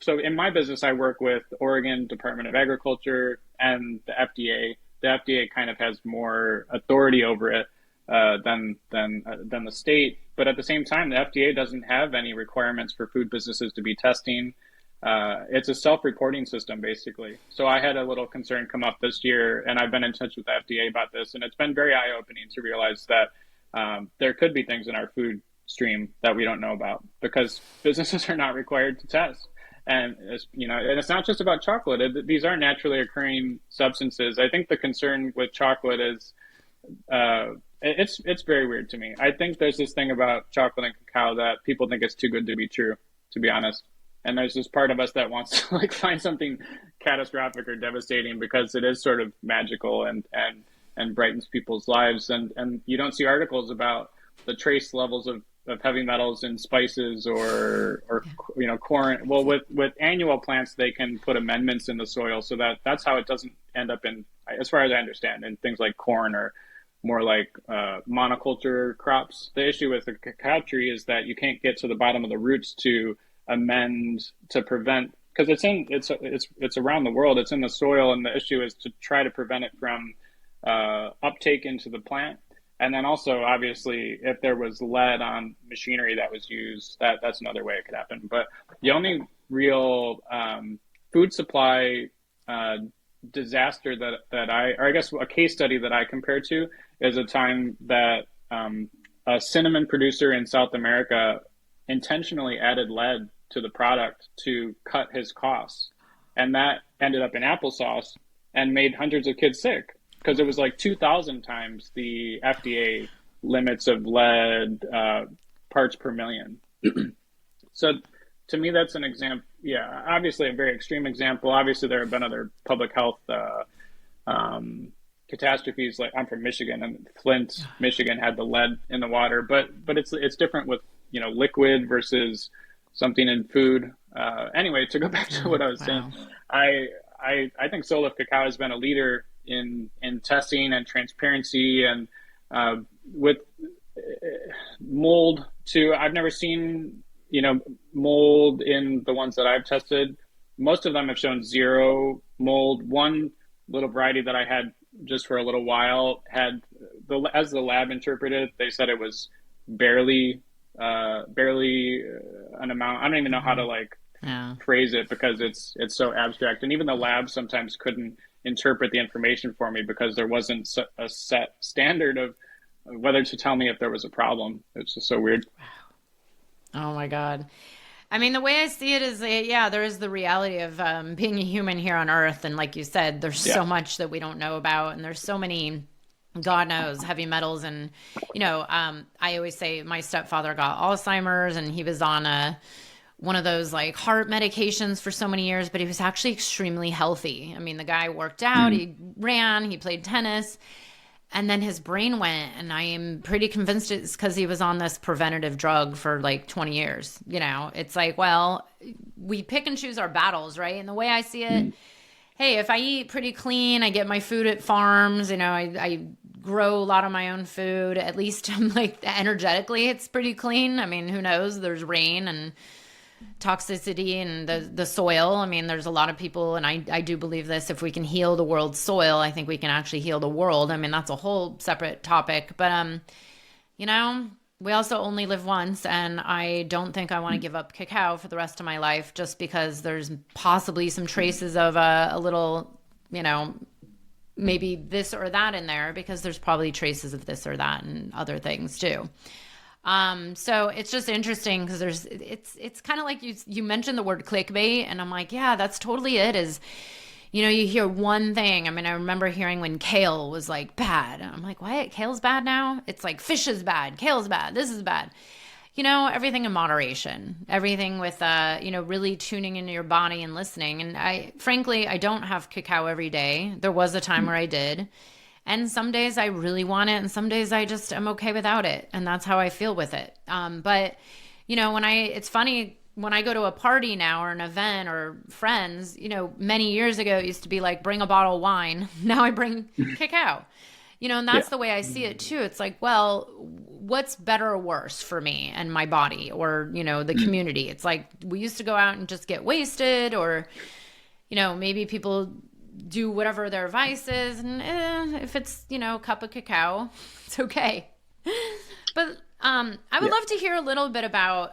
so in my business, I work with Oregon Department of Agriculture and the FDA. The FDA kind of has more authority over it than the state. But at the same time, the FDA doesn't have any requirements for food businesses to be testing. It's a self-reporting system, basically. So I had a little concern come up this year, and I've been in touch with the FDA about this, and it's been very eye-opening to realize that there could be things in our food stream that we don't know about because businesses are not required to test. And and it's not just about chocolate. These are naturally occurring substances. I think the concern with chocolate is it's very weird to me. I think there's this thing about chocolate and cacao that people think it's too good to be true, to be honest. And there's this part of us that wants to find something catastrophic or devastating because it is sort of magical and brightens people's lives. And you don't see articles about the trace levels of heavy metals in spices or corn. Well, with annual plants, they can put amendments in the soil so that's how it doesn't end up in, as far as I understand, in things like corn or more like monoculture crops. The issue with the cacao tree is that you can't get to the bottom of the roots to amend to prevent, because it's around the world, it's in the soil, and the issue is to try to prevent it from uptake into the plant. And then also, obviously, if there was lead on machinery that was used, that's another way it could happen. But the only real food supply disaster or I guess a case study that I compare to is a time that a cinnamon producer in South America intentionally added lead to the product to cut his costs. And that ended up in applesauce and made hundreds of kids sick because it was like 2,000 times the FDA limits of lead parts per million. So to me, that's an example. Yeah, obviously a very extreme example. Obviously, there have been other public health catastrophes. Like I'm from Michigan, and Flint, Michigan had the lead in the water, but it's different with liquid versus something in food. Anyway, to go back to what I was saying, I think Solif Cacao has been a leader in testing and transparency, and with mold too. I've never seen mold in the ones that I've tested. Most of them have shown zero mold. One little variety that I had just for a little while had, as the lab interpreted, they said it was barely an amount. I don't even know how to phrase it because it's so abstract. And even the lab sometimes couldn't interpret the information for me because there wasn't a set standard of whether to tell me if there was a problem. It's just so weird. Oh my God. I mean, the way I see it is, there is the reality of being a human here on Earth. And like you said, there's so much that we don't know about. And there's so many, God knows, heavy metals. And, I always say my stepfather got Alzheimer's and he was on one of those like heart medications for so many years, but he was actually extremely healthy. I mean, the guy worked out, Mm. he ran, he played tennis, and then his brain went. And I am pretty convinced it's because he was on this preventative drug for like 20 years. You know, it's like, well, we pick and choose our battles, right? And the way I see it, Mm. hey, if I eat pretty clean, I get my food at farms, you know, I grow a lot of my own food, at least I'm like energetically, it's pretty clean. I mean, who knows? There's rain and toxicity and the soil. I mean, there's a lot of people, and I do believe this. If we can heal the world's soil, I think we can actually heal the world. I mean, that's a whole separate topic. But you know, we also only live once, and I don't think I want to give up cacao for the rest of my life just because there's possibly some traces of a little, you know, maybe this or that in there, because there's probably traces of this or that and other things too. So it's just interesting because it's kind of like you mentioned the word clickbait, and I'm like, yeah, that's totally it. Is, you know, you hear one thing. I mean, I remember hearing when kale was like bad. I'm like, what? Kale's bad now? It's like fish is bad, kale's bad, this is bad. You know, everything in moderation, everything with, you know, really tuning into your body and listening. And frankly, I don't have cacao every day. There was a time where I did. And some days I really want it, and some days I just am okay without it. And that's how I feel with it. But, you know, it's funny when I go to a party now or an event or friends, you know, many years ago, it used to be like, bring a bottle of wine. Now I bring cacao, you know, and that's Yeah. the way I see it too. It's like, well, what's better or worse for me and my body or, you know, the community? It's like we used to go out and just get wasted, or, you know, maybe people do whatever their vice is, and if it's, you know, a cup of cacao, it's okay. But I would Yeah. love to hear a little bit about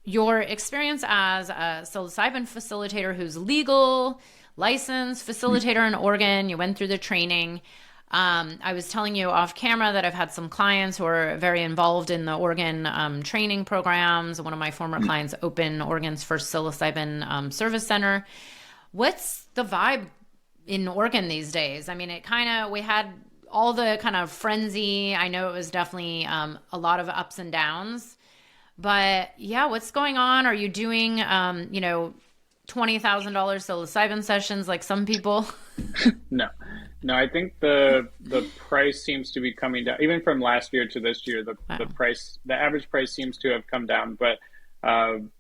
your experience as a psilocybin facilitator who's legal, licensed facilitator in Oregon. You went through the training. I was telling you off camera that I've had some clients who are very involved in the Oregon training programs. One of my former clients opened Oregon's first psilocybin service center. What's the vibe in Oregon these days? I mean, we had all the kind of frenzy. I know it was definitely a lot of ups and downs, but yeah, what's going on? Are you doing, you know, $20,000 psilocybin sessions like some people? No, no. I think the price seems to be coming down, even from last year to this year. The Wow. price, the average price seems to have come down. But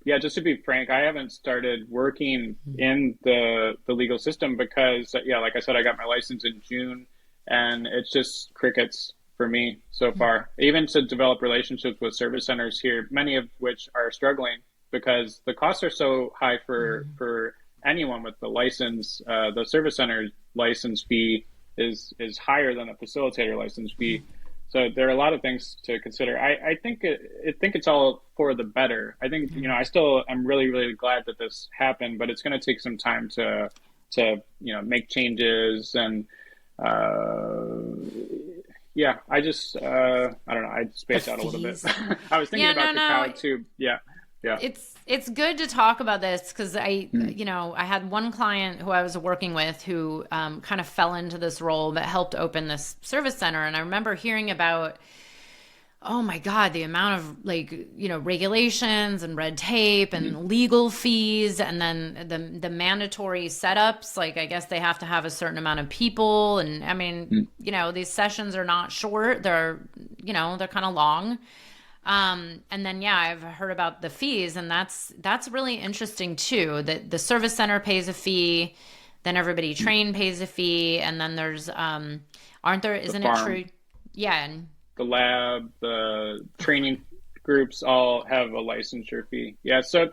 yeah, just to be frank, I haven't started working in the legal system because, yeah, like I said, I got my license in June, and it's just crickets for me so far. Even to develop relationships with service centers here, many of which are struggling because the costs are so high for anyone with the license. The service center license fee is higher than a facilitator license fee. So there are a lot of things to consider. I think it's all for the better. I think, you know, I still am really, really glad that this happened, but it's going to take some time to you know, make changes. And yeah, I just I don't know, I The spaced out a little bit. fees. I was thinking Yeah, no, about cacao no. too. Yeah, yeah. It's good to talk about this because you know, I had one client who I was working with who kind of fell into this role but helped open this service center. And I remember hearing about, oh my God, the amount of, like, you know, regulations and red tape and legal fees, and then the mandatory setups. Like, I guess they have to have a certain amount of people. And I mean, you know, these sessions are not short. They're, you know, they're kind of long. And then, yeah, I've heard about the fees, and that's really interesting too, that the service center pays a fee, then everybody trained pays a fee. And then there's, The isn't it farm, true? Yeah. And the lab, the training groups all have a licensure fee. Yeah, so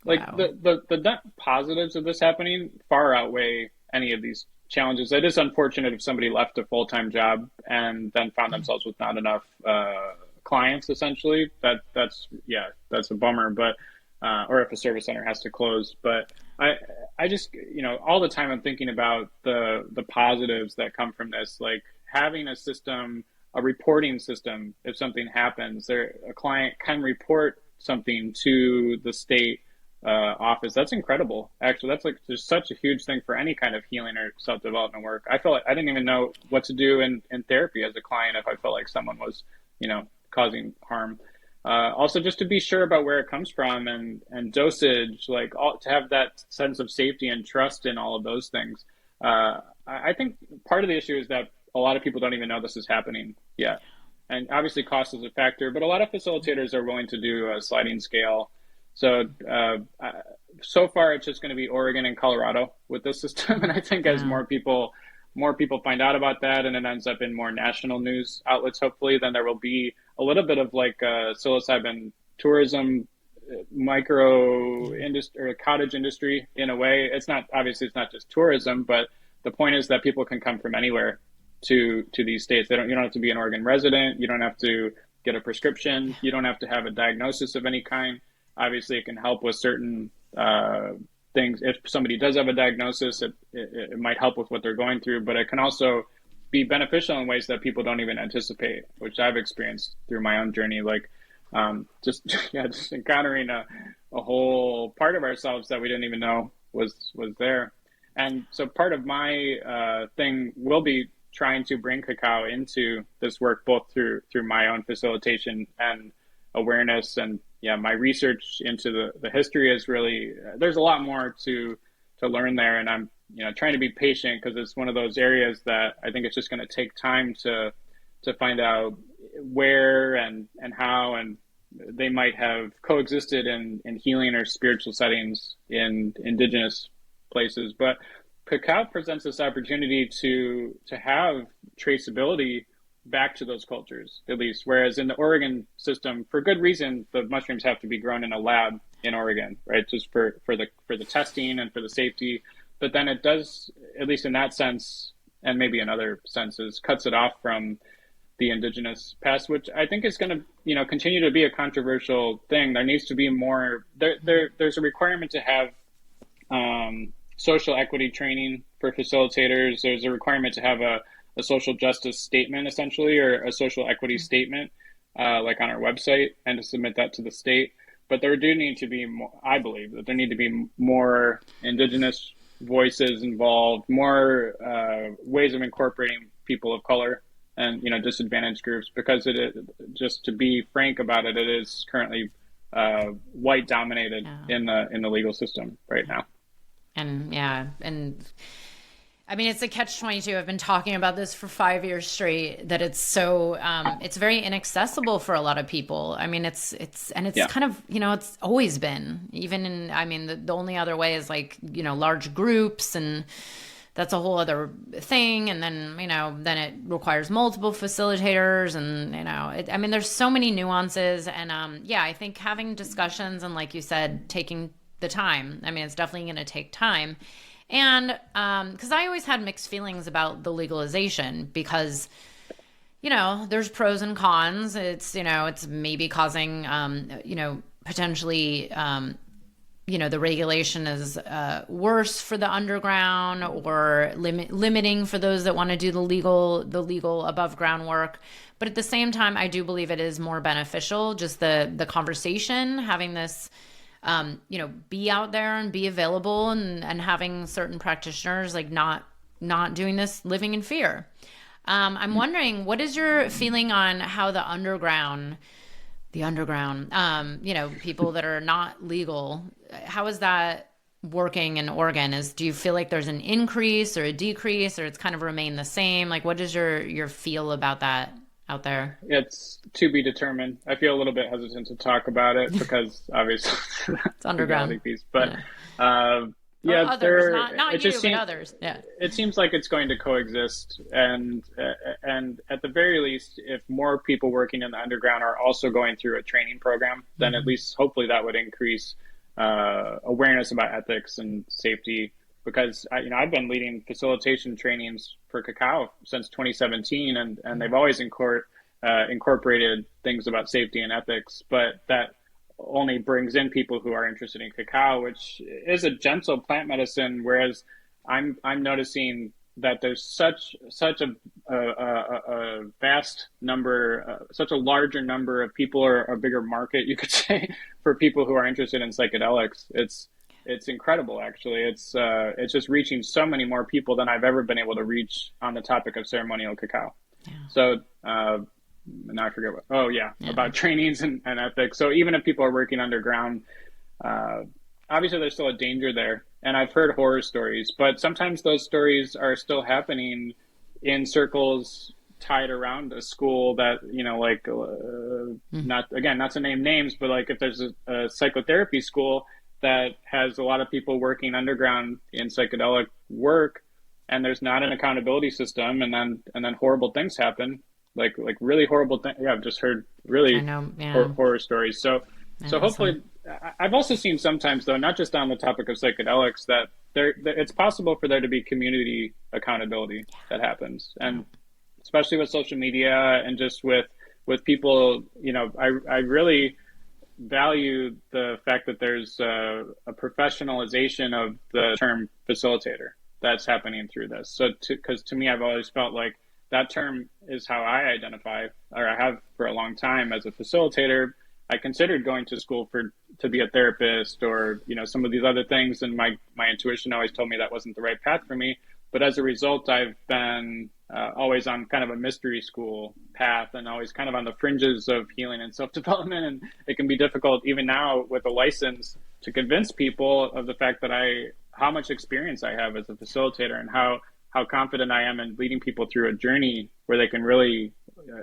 like wow. the net positives of this happening far outweigh any of these challenges. It is unfortunate if somebody left a full-time job and then found themselves with not enough clients, essentially. That's yeah, that's a bummer. But or if a service center has to close. But I just, you know, all the time I'm thinking about the positives that come from this, like having a system, a reporting system. If something happens, a client can report something to the state office. That's incredible. Actually, that's like just such a huge thing for any kind of healing or self-development work. I felt like I didn't even know what to do in therapy as a client if I felt like someone was, you know, causing harm. Also, just to be sure about where it comes from and dosage, like all, to have that sense of safety and trust in all of those things. I think part of the issue is that a lot of people don't even know this is happening yet. And obviously, cost is a factor, but a lot of facilitators are willing to do a sliding scale. So, so far, it's just going to be Oregon and Colorado with this system. And I think as Yeah. more people find out about that, and it ends up in more national news outlets, hopefully, then there will be a little bit of like psilocybin tourism, micro industry or cottage industry in a way. It's not obviously it's not just tourism, but the point is that people can come from anywhere to these states. They don't you don't have to be an Oregon resident. You don't have to get a prescription. You don't have to have a diagnosis of any kind. Obviously, it can help with certain things. If somebody does have a diagnosis, it might help with what they're going through, but it can also be beneficial in ways that people don't even anticipate, which I've experienced through my own journey. Like just yeah, just encountering a whole part of ourselves that we didn't even know was there. And so part of my thing will be trying to bring cacao into this work, both through my own facilitation and awareness. And yeah, my research into the history is really there's a lot more to learn there, and I'm trying to be patient because it's one of those areas that I think it's just going to take time to find out where and how and they might have coexisted in healing or spiritual settings in indigenous places. But cacao presents this opportunity to have traceability back to those cultures, at least. Whereas in the Oregon system, for good reason, the mushrooms have to be grown in a lab in Oregon, right? Just for the testing and for the safety. But then it does, at least in that sense, and maybe in other senses, cuts it off from the indigenous past, which I think is going to, continue to be a controversial thing. There needs to be more. There's a requirement to have social equity training for facilitators. There's a requirement to have a social justice statement, essentially, or a social equity statement, like on our website, and to submit that to the state. But there do need to be more, I believe that there need to be more indigenous voices involved, more ways of incorporating people of color and disadvantaged groups, because just to be frank about it, it is currently white dominated Yeah. in the legal system right now. And yeah, and I mean, it's a catch-22. I've been talking about this for 5 years straight, that it's so, it's very inaccessible for a lot of people. I mean, it's Yeah. kind of, it's always been, even in, I mean, the only other way is like, large groups, and that's a whole other thing. And then, then it requires multiple facilitators, and, I mean, there's so many nuances. And yeah, I think having discussions and, like you said, taking the time, I mean, it's definitely going to take time. And because I always had mixed feelings about the legalization, because there's pros and cons. It's maybe causing potentially the regulation is worse for the underground, or limiting for those that want to do the legal above ground work. But at the same time, I do believe it is more beneficial, just the conversation, having this be out there and be available, and having certain practitioners like not doing this, living in fear. I'm wondering, what is your feeling on how the underground, people that are not legal, how is that working in Oregon? Do you feel like there's an increase or a decrease, or it's kind of remained the same? Like, what is your feel about that out there? It's to be determined. I feel a little bit hesitant to talk about it because obviously It's that's the legality underground. piece. But Yeah. Or yeah, others, not it you, just but seems others. Yeah. it seems like it's going to coexist, and at the very least, if more people working in the underground are also going through a training program, then at Mm-hmm. least hopefully that would increase awareness about ethics and safety. Because I've been leading facilitation trainings for cacao since 2017, and they've always incorporated things about safety and ethics, but that only brings in people who are interested in cacao, which is a gentle plant medicine. Whereas I'm noticing that there's such a vast number, such a larger number of people, or a bigger market, you could say, for people who are interested in psychedelics. It's incredible, actually. It's just reaching so many more people than I've ever been able to reach on the topic of ceremonial cacao. Yeah. So now I forget what, oh yeah, Yeah. about trainings and ethics. So even if people are working underground, obviously there's still a danger there. And I've heard horror stories, but sometimes those stories are still happening in circles tied around a school that, like, Mm. not, again, not to name names, but like if there's a psychotherapy school that has a lot of people working underground in psychedelic work, and there's not an accountability system, and then horrible things happen, like really horrible things. Yeah, I've just heard I really know. Yeah. horror stories. So I so know some. hopefully, I've also seen sometimes, though, not just on the topic of psychedelics, that it's possible for there to be community accountability that happens, Yeah. and especially with social media and just with people, I really value the fact that there's a professionalization of the term facilitator that's happening through this. So, because to me, I've always felt like that term is how I identify, or I have for a long time as a facilitator. I considered going to school to be a therapist, or some of these other things, and my intuition always told me that wasn't the right path for me. But as a result, I've been always on kind of a mystery school path, and always kind of on the fringes of healing and self development. And it can be difficult even now with a license to convince people of the fact that how much experience I have as a facilitator, and how confident I am in leading people through a journey where they can really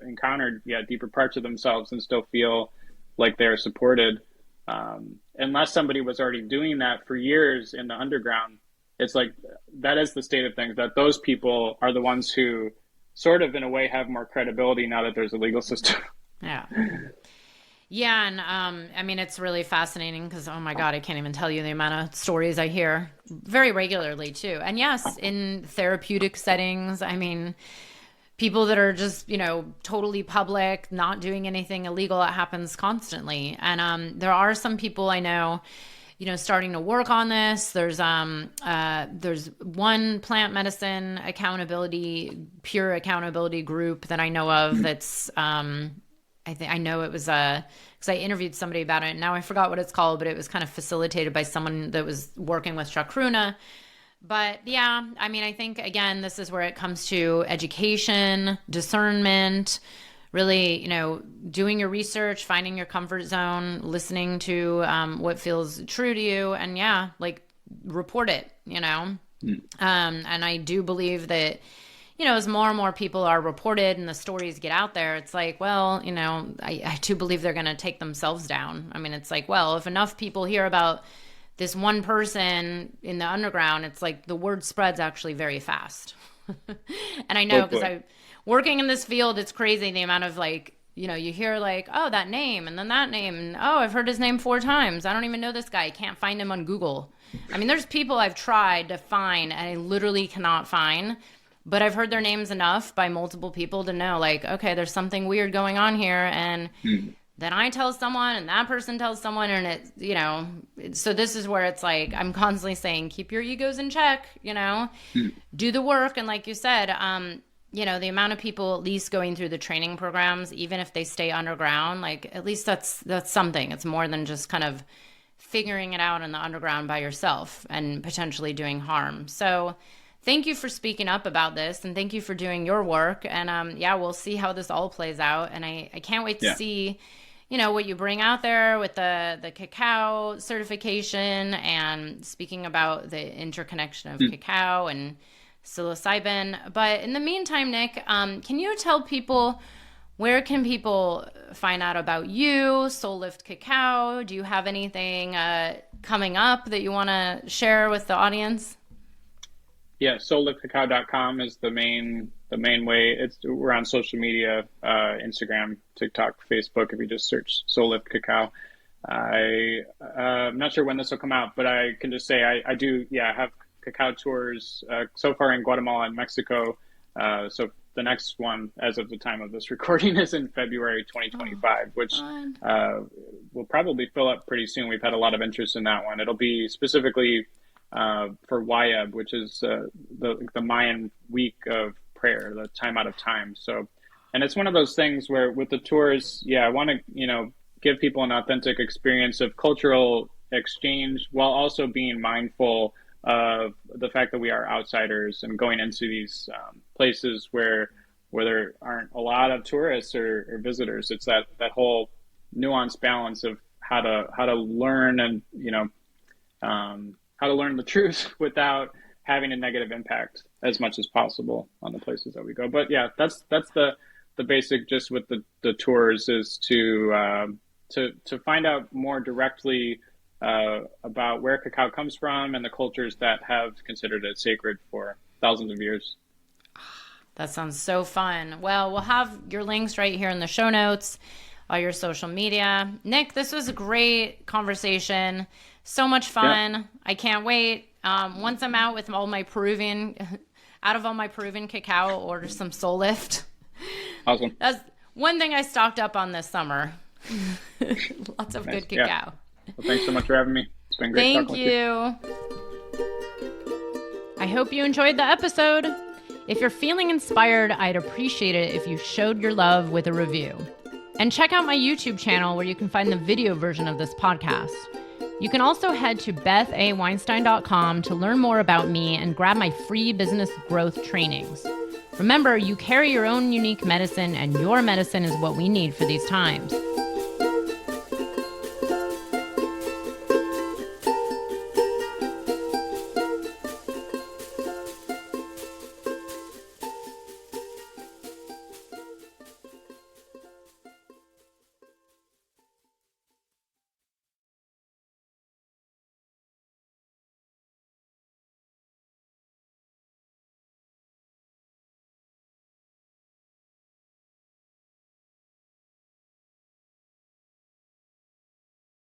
encounter deeper parts of themselves and still feel like they're supported. Unless somebody was already doing that for years in the underground, it's like that is the state of things, that those people are the ones who sort of in a way have more credibility now that there's a legal system. Yeah. Yeah, and I mean, it's really fascinating because, oh my God, I can't even tell you the amount of stories I hear very regularly too. And yes, in therapeutic settings, I mean, people that are just, totally public, not doing anything illegal, it happens constantly. And there are some people I know, starting to work on this. There's one plant medicine pure accountability group that I know of that's I know it was because I interviewed somebody about it, and now I forgot what it's called, but it was kind of facilitated by someone that was working with Chakruna. But yeah, I mean, I think again, this is where it comes to education, discernment, really, doing your research, finding your comfort zone, listening to what feels true to you, and yeah, like report it, and I do believe that, as more and more people are reported and the stories get out there, it's like, well, I do believe they're going to take themselves down. I mean, it's like, well, if enough people hear about this one person in the underground, it's like the word spreads actually very fast. And I know because Hopefully. I working in this field, it's crazy the amount of like, you hear like, oh, that name and then that name. And oh, I've heard his name 4 times. I don't even know this guy. Can't find him on Google. I mean, there's people I've tried to find and I literally cannot find. But I've heard their names enough by multiple people to know, like, okay, there's something weird going on here. And then I tell someone and that person tells someone. And so this is where it's like, I'm constantly saying, keep your egos in check, do the work. And like you said, the amount of people at least going through the training programs, even if they stay underground, like at least that's something. It's more than just kind of figuring it out in the underground by yourself and potentially doing harm. So thank you for speaking up about this, and thank you for doing your work. And we'll see how this all plays out. And I can't wait to see, what you bring out there with the cacao certification, and speaking about the interconnection of cacao and psilocybin. But in the meantime, Nick, can you tell people, where can people find out about you, Soul Lift Cacao? Do you have anything coming up that you want to share with the audience? Yeah, soulliftcacao.com is the main way. We're on social media, Instagram, TikTok, Facebook. If you just search Soul Lift Cacao, I'm not sure when this will come out, but I can just say I do have cacao tours so far in Guatemala and Mexico. So the next one, as of the time of this recording, is in February 2025, which will probably fill up pretty soon. We've had a lot of interest in that one. It'll be specifically for Wayeb, which is the Mayan week of prayer, the time out of time. So, and it's one of those things where with the tours, I want to give people an authentic experience of cultural exchange while also being mindful of the fact that we are outsiders and going into these places where where there aren't a lot of tourists or visitors. It's that whole nuanced balance of how to learn and how to learn the truth without having a negative impact as much as possible on the places that we go. But yeah, that's the basic just with the tours is to find out more directly about where cacao comes from and the cultures that have considered it sacred for thousands of years. That sounds so fun. Well, we'll have your links right here in the show notes, all your social media. Nick, this was a great conversation. So much fun. Yeah. I can't wait. Once I'm out with all my Peruvian cacao, I'll order some Soul Lift. Awesome. That's one thing I stocked up on this summer. Lots of Nice. good cacao. Yeah. Well, thanks so much for having me. It's been great talking with you. Thank you. I hope you enjoyed the episode. If you're feeling inspired, I'd appreciate it if you showed your love with a review. And check out my YouTube channel where you can find the video version of this podcast. You can also head to bethaweinstein.com to learn more about me and grab my free business growth trainings. Remember, you carry your own unique medicine, and your medicine is what we need for these times.